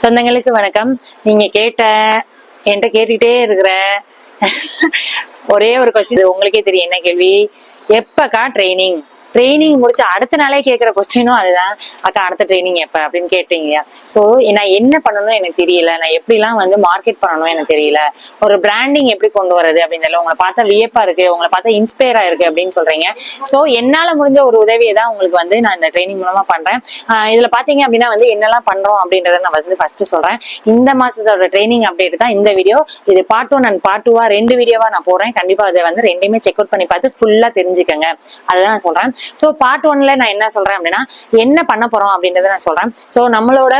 சொந்தங்களுக்கு வணக்கம். நீங்க என்கிட்ட கேட்டுக்கிட்டே இருக்கிற ஒரே ஒரு கொஸ்டின் உங்களுக்கே தெரியும். என்ன கேள்வி? எப்பக்கா ட்ரைனிங் முடிச்சு அடுத்த நாளே கேட்கிற கொஸ்டினும் அதுதான். அக்கா அடுத்த ட்ரைனிங் எப்ப அப்படின்னு கேட்டீங்க. சோ நான் என்ன பண்ணணும் எனக்கு தெரியல, நான் எப்படிலாம் மார்க்கெட் பண்ணணும் எனக்கு தெரியல, ஒரு பிராண்டிங் எப்படி கொண்டு வரது அப்படின்னு தெரியல, உங்களை பார்த்தா வியப்பா இருக்கு, உங்களை பார்த்தா இன்ஸ்பயரா இருக்கு அப்படின்னு சொல்றீங்க. சோ என்னால முடிஞ்ச ஒரு உதவியை தான் உங்களுக்கு நான் இந்த ட்ரைனிங் மூலமா பண்றேன். இதுல பாத்தீங்க அப்படின்னா என்னெல்லாம் பண்றோம் அப்படின்றத நான் ஃபர்ஸ்ட் சொல்றேன். இந்த மாசத்தோட ட்ரைனிங் அப்டேட் தான் இந்த வீடியோ. இது பார்ட் 1 அண்ட் பார்ட் 2 2 வீடியோவா நான் போடுறேன். கண்டிப்பா அதை ரெண்டையுமே செக் அவுட் பண்ணி பார்த்து ஃபுல்லா தெரிஞ்சுக்கங்க. அதுதான் நான் சொல்றேன். சோ பார்ட் 1ல நான் என்ன சொல்றேன் அப்படின்னா என்ன பண்ண போறோம் அப்படின்றத நான் சொல்றேன். சோ நம்மளோட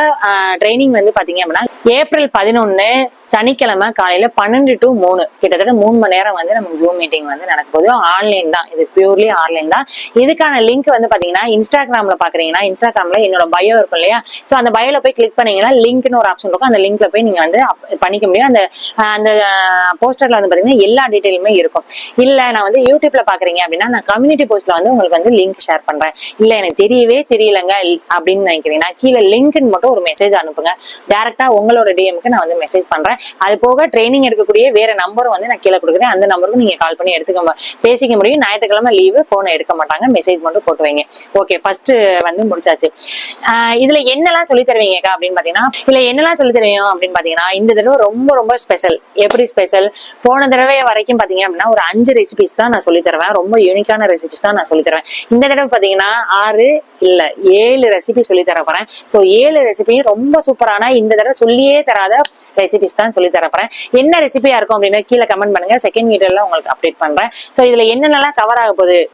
ட்ரைனிங் பாத்தீங்க அப்படின்னா ஏப்ரல் 11 சனிக்கிழமை காலையில 12 to 3 கிட்டத்தட்ட 3 மணி நேரம் நமக்கு ஜூம் மீட்டிங் நடக்க போகுது. ஆன்லைன் தான், இது பியூர்லி ஆன்லைன் தான். இதுக்கான லிங்க் பாத்தீங்கன்னா இன்ஸ்டாகிராம்ல பாக்குறீங்கன்னா இன்ஸ்டாகிராம்ல என்னோட பயோ இருக்கும் இல்லையா, சோ அந்த பயோல போய் கிளிக் பண்ணீங்கன்னா லிங்க்னு ஒரு ஆப்ஷன் இருக்கும். அந்த லிங்க்ல போய் நீங்க பண்ணிக்க முடியும். அந்த போஸ்டர்ல பாத்தீங்கன்னா எல்லா டீடைலுமே இருக்கும். இல்ல நான் யூடியூப்ல பாக்குறீங்க அப்படின்னா நான் கம்யூனிட்டி போஸ்ட்ல உங்களுக்கு லிங்க் ஷேர் பண்றேன். இல்ல எனக்கு தெரியவே தெரியலங்க அப்படின்னு நினைக்கிறீங்கன்னா கீழே லிங்க்னு மட்டும் ஒரு மெசேஜ் அனுப்புங்க. டைரக்டா உங்களோட டிஎம்க்கு நான் மெசேஜ் பண்றேன். அது போக ட்ரைனிங் எடுக்கக்கூடிய வேற நம்பரும் நான் கீழே கொடுக்குறேன். அந்த நம்பருக்கு நீங்க கால் பண்ணி பேசிக்க முடியும். ஞாயிற்றுக்கிழமை லீவு, போனை எடுக்க மாட்டாங்க, மெசேஜ் மட்டும் போட்டு வைங்க. ஓகே, ஃபர்ஸ்ட் முடிச்சாச்சு. இதுல என்னெல்லாம் சொல்லி தருவீங்கக்கா அப்படின்னு பாத்தீங்கன்னா, இதுல என்னெல்லாம் சொல்லி தருவீங்க அப்படின்னு பாத்தீங்கன்னா இந்த தடவை ரொம்ப ரொம்ப ஸ்பெஷல். எப்படி ஸ்பெஷல்? போன தடவை வரைக்கும் பாத்தீங்க அப்படின்னா ஒரு 5 ரெசிபிஸ் தான் நான் சொல்லி தருவேன். ரொம்ப யூனிக்கான ரெசிபிஸ் தான் நான் சொல்லி தருவேன். இந்த தடவை பாத்தீங்கன்னா 6 இல்ல 7 ரெசிபி சொல்லி தர போறேன். சோ 7 ரெசிபியும் ரொம்ப சூப்பரான, இந்த தடவை சொல்லியே தராத ரெசிபிஸ் தான் சொல்லி தர போறேன். என்ன ரெசிபியா இருக்கும் அப்படின்னு கீழே கமெண்ட் பண்ணுங்க. செகண்ட் வீடியோல உங்களுக்கு அப்டேட் பண்றேன். சோ இதுல என்னென்னலாம் கவர் ஆக போகுது